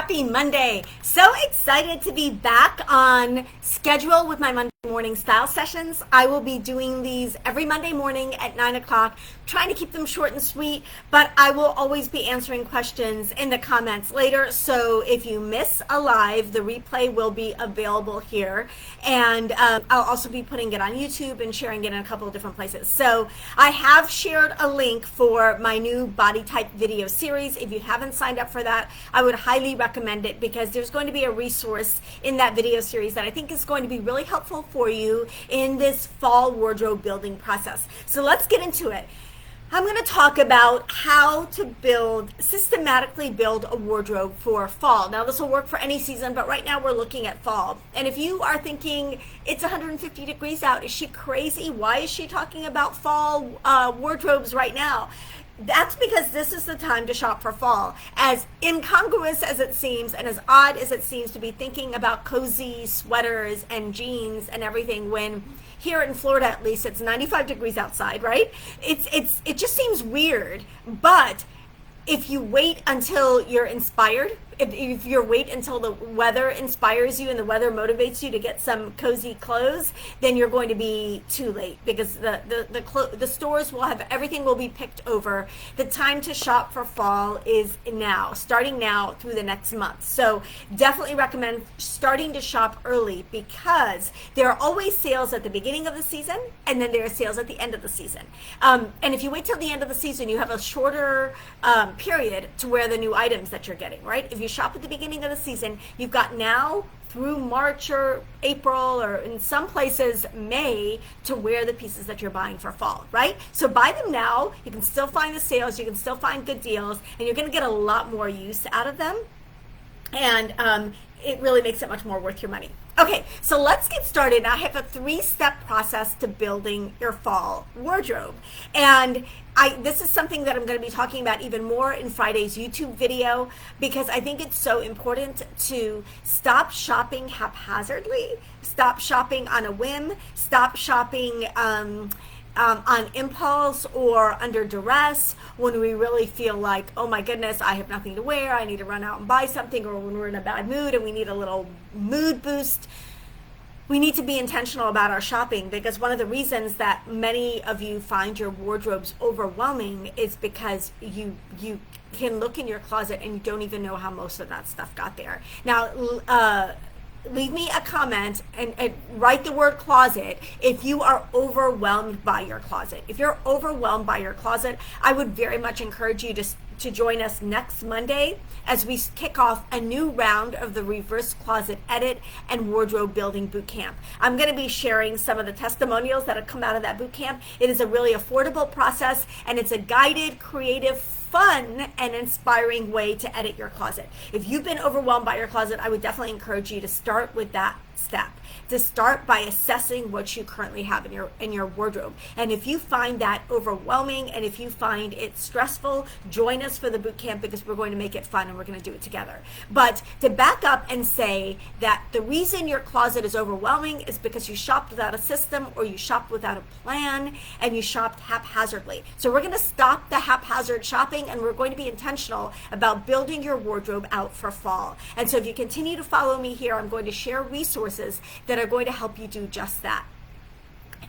Happy Monday. So excited to be back on schedule with my Monday morning style sessions. I will be doing these every Monday morning at 9 o'clock, trying to keep them short and sweet, but I will always be answering questions in the comments later. So if you miss a live, the replay will be available here. And I'll also be putting it on YouTube and sharing it in a couple of different places. So I have shared a link for my new body type video series. If you haven't signed up for that, I would highly recommend it because there's going to be a resource in that video series that I think is going to be really helpful for you in this fall wardrobe building process. So let's get into it. I'm going to talk about how to systematically build a wardrobe for fall. Now this will work for any season, but right now we're looking at fall. And if you are thinking it's 150 degrees out, is she crazy? Why is she talking about fall wardrobes right now? That's because this is the time to shop for fall. As incongruous as it seems and as odd as it seems to be thinking about cozy sweaters and jeans and everything when here in Florida at least it's 95 degrees outside, right? It just seems weird, but if you wait until you're inspired, if you wait until the weather inspires you and the weather motivates you to get some cozy clothes, then you're going to be too late because the stores will have, everything will be picked over. The time to shop for fall is now, starting now through the next month. So definitely recommend starting to shop early because there are always sales at the beginning of the season and then there are sales at the end of the season. And if you wait till the end of the season, you have a shorter period to wear the new items that you're getting, right? If you shop at the beginning of the season, you've got now through March or April or in some places May to wear the pieces that you're buying for fall, right? So buy them now. You can still find the sales, you can still find good deals, and you're going to get a lot more use out of them. And it really makes it much more worth your money. Okay, so let's get started. I have a 3-step process to building your fall wardrobe. And this is something that I'm going to be talking about even more in Friday's YouTube video because I think it's so important to stop shopping haphazardly, stop shopping on a whim, stop shopping on impulse or under duress when we really feel like, oh my goodness, I have nothing to wear, I need to run out and buy something, or when we're in a bad mood and we need a little mood boost. We need to be intentional about our shopping because one of the reasons that many of you find your wardrobes overwhelming is because you can look in your closet and you don't even know how most of that stuff got there. Now, leave me a comment and write the word closet if you are overwhelmed by your closet. If you're overwhelmed by your closet, I would very much encourage you to join us next Monday as we kick off a new round of the Reverse Closet Edit and Wardrobe Building Bootcamp. I'm going to be sharing some of the testimonials that have come out of that bootcamp. It is a really affordable process and it's a guided, creative, fun and inspiring way to edit your closet. If you've been overwhelmed by your closet, I would definitely encourage you to start with that step. To start by assessing what you currently have in your wardrobe. And if you find that overwhelming and if you find it stressful, join us for the bootcamp because we're going to make it fun and we're going to do it together. But to back up and say that the reason your closet is overwhelming is because you shopped without a system or you shopped without a plan and you shopped haphazardly. So we're going to stop the haphazard shopping and we're going to be intentional about building your wardrobe out for fall. And so if you continue to follow me here, I'm going to share resources that are going to help you do just that.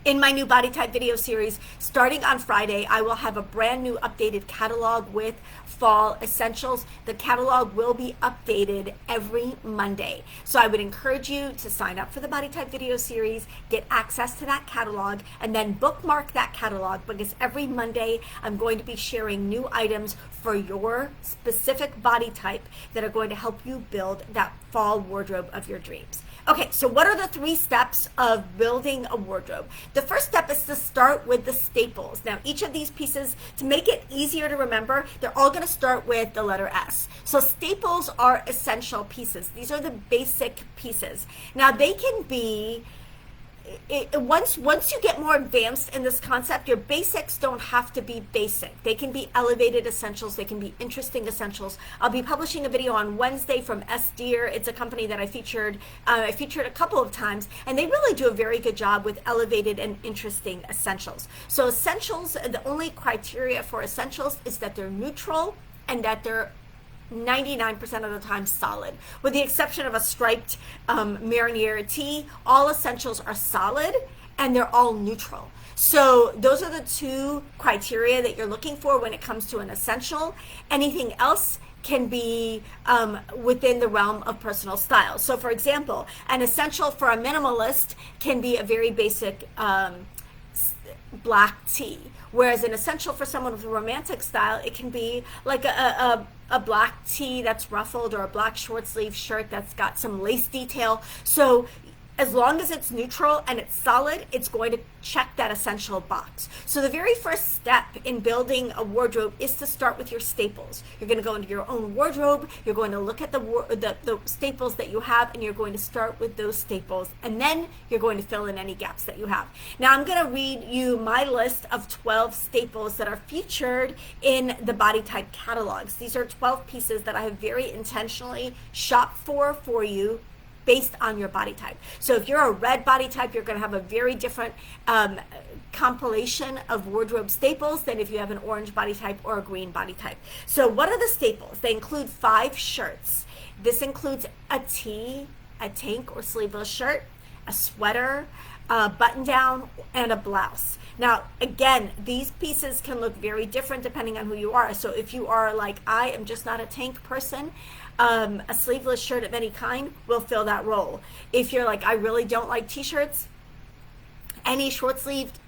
In my new body type video series, starting on Friday, I will have a brand new updated catalog with fall essentials. The catalog will be updated every Monday. So I would encourage you to sign up for the body type video series, get access to that catalog, and then bookmark that catalog because every Monday I'm going to be sharing new items for your specific body type that are going to help you build that fall wardrobe of your dreams. Okay, so what are the 3 steps of building a wardrobe? The first step is to start with the staples. Now, each of these pieces, to make it easier to remember, they're all going to start with the letter S. So staples are essential pieces. These are the basic pieces. Now, they can be once you get more advanced in this concept, your basics don't have to be basic. They can be elevated essentials. They can be interesting essentials. I'll be publishing a video on Wednesday from S. Deer. It's a company that I featured a couple of times, and they really do a very good job with elevated and interesting essentials. So essentials, the only criteria for essentials is that they're neutral and that they're 99% of the time solid. With the exception of a striped mariniere tee, all essentials are solid and they're all neutral. So those are the two criteria that you're looking for when it comes to an essential. Anything else can be within the realm of personal style. So for example, an essential for a minimalist can be a very basic black tee, whereas an essential for someone with a romantic style, it can be like a black tee that's ruffled, or a black short sleeve shirt that's got some lace detail. So as long as it's neutral and it's solid, it's going to check that essential box. So the very first step in building a wardrobe is to start with your staples. You're going to go into your own wardrobe, you're going to look at the staples that you have, and you're going to start with those staples, and then you're going to fill in any gaps that you have. Now I'm going to read you my list of 12 staples that are featured in the body type catalogs. These are 12 pieces that I have very intentionally shopped for you, based on your body type. So if you're a red body type, you're going to have a very different compilation of wardrobe staples than if you have an orange body type or a green body type. So what are the staples? They include 5 shirts. This includes a tee, a tank or sleeveless shirt, a sweater, a button down, and a blouse. Now, again, these pieces can look very different depending on who you are. So if you are like, I am just not a tank person, a sleeveless shirt of any kind will fill that role. If you're like, I really don't like t-shirts, any short-sleeved,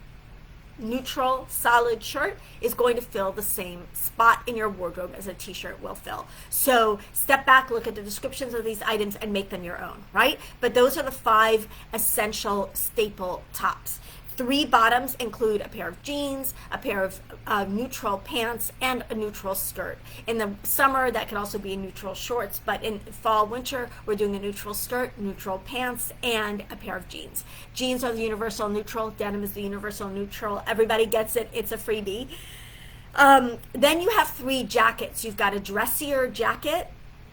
neutral, solid shirt is going to fill the same spot in your wardrobe as a t-shirt will fill. So step back, look at the descriptions of these items, and make them your own, right? But those are the 5 essential staple tops. 3 bottoms include a pair of jeans, a pair of neutral pants, and a neutral skirt. In the summer, that can also be neutral shorts, but in fall, winter, we're doing a neutral skirt, neutral pants, and a pair of jeans. Jeans are the universal neutral, denim is the universal neutral. Everybody gets it, it's a freebie. Then you have 3 jackets. You've got a dressier jacket,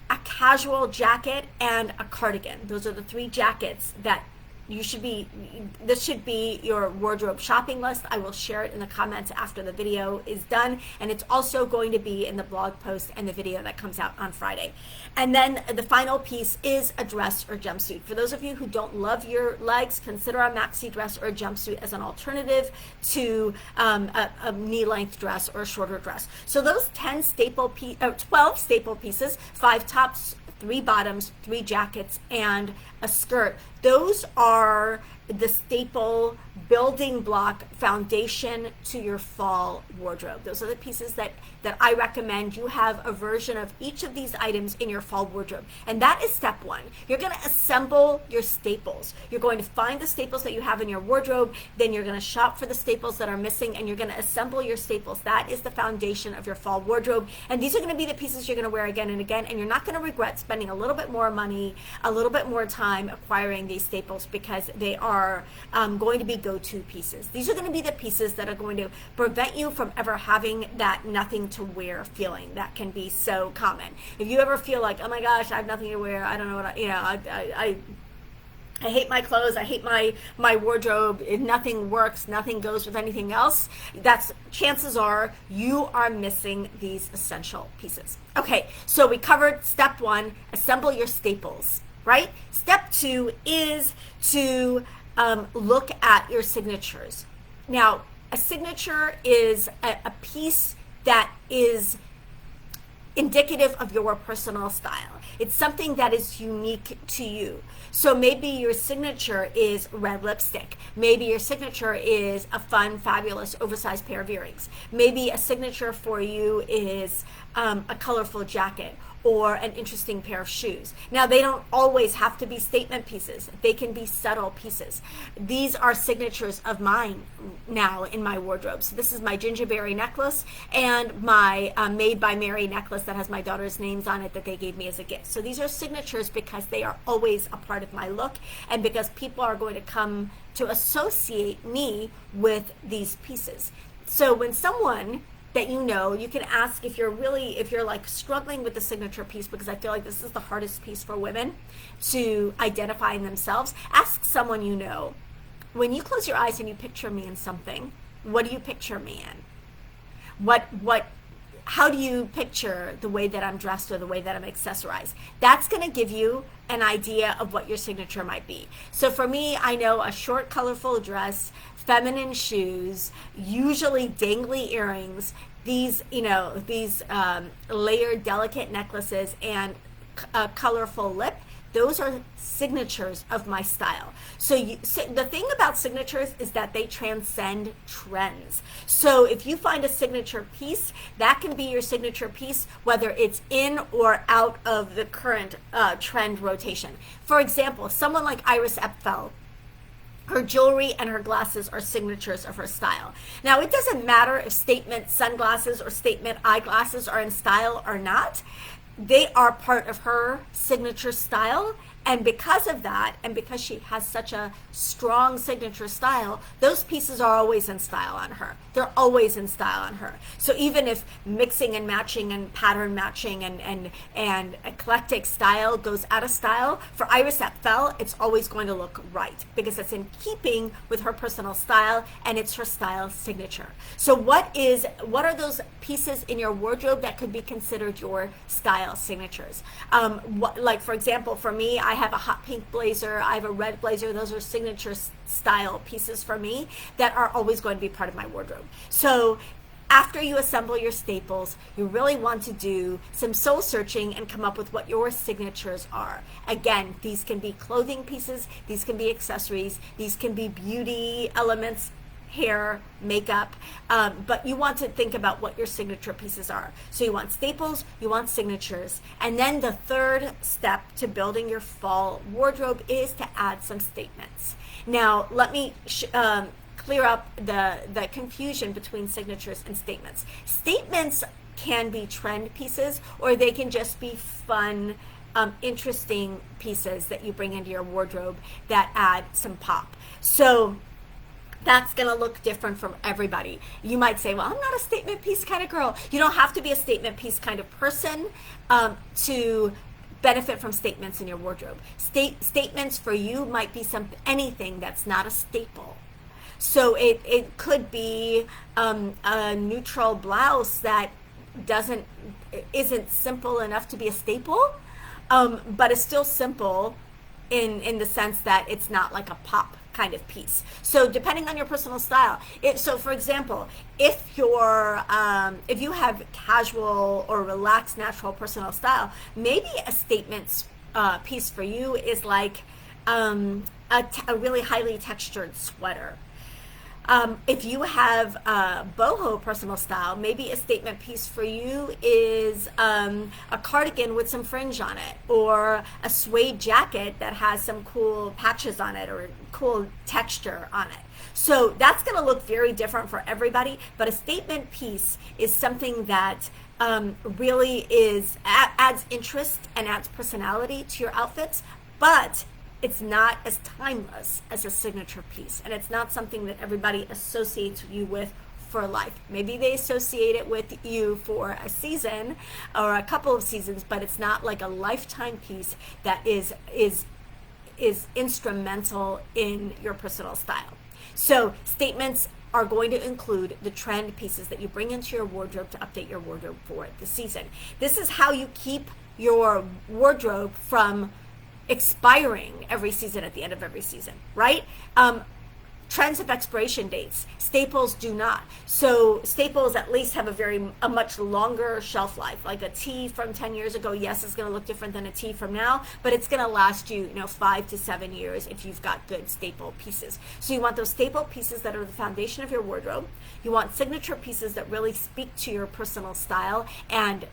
a casual jacket, and a cardigan. Those are the 3 jackets that this should be your wardrobe shopping list. I will share it in the comments after the video is done, and it's also going to be in the blog post and the video that comes out on Friday. And then the final piece is a dress or jumpsuit. For those of you who don't love your legs, consider a maxi dress or a jumpsuit as an alternative to a knee-length dress or a shorter dress. So those 12 staple pieces, 5 tops, 3 bottoms, 3 jackets, and a skirt. Those are the staple building block foundation to your fall wardrobe. Those are the pieces that I recommend you have a version of each of these items in your fall wardrobe. And that is step 1. You're going to assemble your staples. You're going to find the staples that you have in your wardrobe, then you're going to shop for the staples that are missing, and you're going to assemble your staples. That is the foundation of your fall wardrobe. And these are going to be the pieces you're going to wear again and again, and you're not going to regret spending a little bit more money, a little bit more time acquiring these staples, because they are going to be go-to pieces. These are going to be the pieces that are going to prevent you from ever having that nothing to wear feeling that can be so common. If you ever feel like, oh my gosh, I have nothing to wear, I don't know what I hate my clothes, I hate my wardrobe, nothing works, nothing goes with anything else, chances are you are missing these essential pieces. Okay, so we covered step 1, assemble your staples, right? Step 2 is to look at your signatures. Now, a signature is a piece that is indicative of your personal style. It's something that is unique to you. So maybe your signature is red lipstick. Maybe your signature is a fun, fabulous, oversized pair of earrings. Maybe a signature for you is a colorful jacket or an interesting pair of shoes. Now, they don't always have to be statement pieces. They can be subtle pieces. These are signatures of mine now in my wardrobe. So this is my gingerberry necklace and my Made by Mary necklace that has my daughter's names on it that they gave me as a gift. So these are signatures because they are always a part of my look, and because people are going to come to associate me with these pieces. So when someone that you can ask if you're like struggling with the signature piece, because I feel like this is the hardest piece for women to identify in themselves. Ask someone you know, when you close your eyes and you picture me in something, what do you picture me in? What how do you picture the way that I'm dressed or the way that I'm accessorized? That's going to give you an idea of what your signature might be. So for me, I know a short, colorful dress, feminine shoes, usually dangly earrings, these, layered, delicate necklaces, and a colorful lip. Those are signatures of my style. So the thing about signatures is that they transcend trends. So if you find a signature piece, that can be your signature piece, whether it's in or out of the current trend rotation. For example, someone like Iris Epfel, her jewelry and her glasses are signatures of her style. Now, it doesn't matter if statement sunglasses or statement eyeglasses are in style or not. They are part of her signature style. And because of that, and because she has such a strong signature style, those pieces are always in style on her. They're always in style on her. So even if mixing and matching and pattern matching and eclectic style goes out of style, for Iris Epfel, it's always going to look right because it's in keeping with her personal style and it's her style signature. So what are those pieces in your wardrobe that could be considered your style signatures? Like for example, for me, I have a hot pink blazer, I have a red blazer. Those are signature style pieces for me that are always going to be part of my wardrobe. So after you assemble your staples, you really want to do some soul searching and come up with what your signatures are. Again, these can be clothing pieces, these can be accessories, these can be beauty elements, hair, makeup, but you want to think about what your signature pieces are. So you want staples, you want signatures, and then the third step to building your fall wardrobe is to add some statements. Now, let me clear up the confusion between signatures and statements. Statements can be trend pieces, or they can just be fun, interesting pieces that you bring into your wardrobe that add some pop. So that's going to look different from everybody. You might say, well, I'm not a statement piece kind of girl. You don't have to be a statement piece kind of person to benefit from statements in your wardrobe. Statements for you might be anything that's not a staple. So it could be a neutral blouse that isn't simple enough to be a staple, but it's still simple in the sense that it's not like a pop kind of piece. So depending on your personal style, so for example, if you have casual or relaxed natural personal style, maybe a statement piece for you is like a really highly textured sweater. If you have boho personal style, maybe a statement piece for you is a cardigan with some fringe on it, or a suede jacket that has some cool patches on it or cool texture on it. So that's going to look very different for everybody, but a statement piece is something that really adds interest and adds personality to your outfits, but it's not as timeless as a signature piece, and it's not something that everybody associates you with for life. Maybe they associate it with you for a season or a couple of seasons, but it's not like a lifetime piece that is instrumental in your personal style. So statements are going to include the trend pieces that you bring into your wardrobe to update your wardrobe for the season. This is how you keep your wardrobe from expiring every season at the end of every season, right? Trends have expiration dates. Staples do not. So staples at least have a much longer shelf life. Like a tee from 10 years ago, yes, it's going to look different than a tee from now, but it's going to last you, 5 to 7 years if you've got good staple pieces. So you want those staple pieces that are the foundation of your wardrobe. You want signature pieces that really speak to your personal style and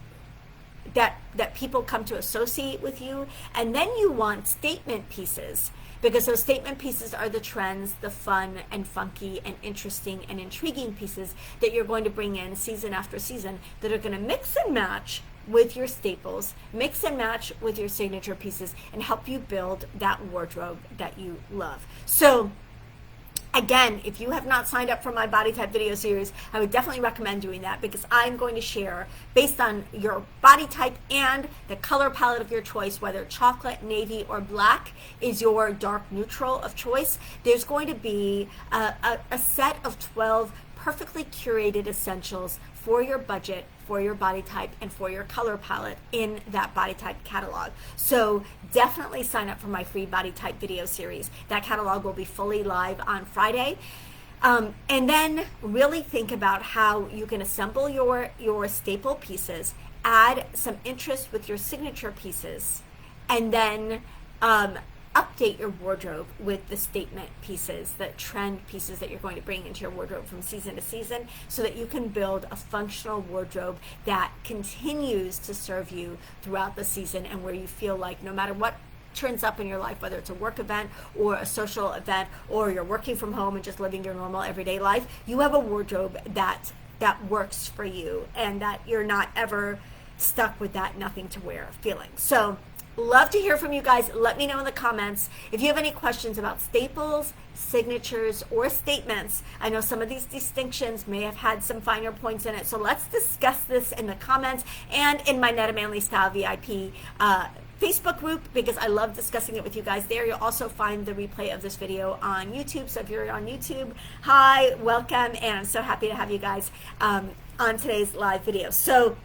that people come to associate with you. And then you want statement pieces, because those statement pieces are the trends, the fun and funky and interesting and intriguing pieces that you're going to bring in season after season, that are going to mix and match with your staples, mix and match with your signature pieces, and help you build that wardrobe that you love. So again, if you have not signed up for my body type video series, I would definitely recommend doing that, because I'm going to share, based on your body type and the color palette of your choice, whether chocolate, navy, or black is your dark neutral of choice, there's going to be a set of 12 perfectly curated essentials for your budget, for your body type, and for your color palette in that body type catalog. So definitely sign up for my free body type video series. That catalog will be fully live on Friday. And then really think about how you can assemble your staple pieces, add some interest with your signature pieces, and then update your wardrobe with the statement pieces, the trend pieces that you're going to bring into your wardrobe from season to season, so that you can build a functional wardrobe that continues to serve you throughout the season, and where you feel like no matter what turns up in your life, whether it's a work event or a social event, or you're working from home and just living your normal everyday life, you have a wardrobe that works for you, and that you're not ever stuck with that nothing to wear feeling. So love to hear from you guys. Let me know in the comments if you have any questions about staples, signatures, or statements. I know some of these distinctions may have had some finer points in it, so let's discuss this in the comments and in my Netta Manley Style VIP Facebook group, because I love discussing it with you guys there. You'll also find the replay of this video on YouTube. So if you're on YouTube, hi, welcome, and I'm so happy to have you guys on today's live video. So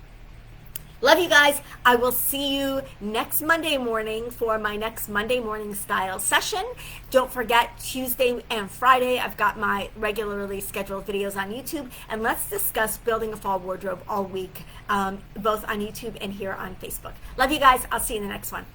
love you guys. I will see you next Monday morning for my next Monday morning style session. Don't forget, Tuesday and Friday, I've got my regularly scheduled videos on YouTube, and let's discuss building a fall wardrobe all week, both on YouTube and here on Facebook. Love you guys. I'll see you in the next one.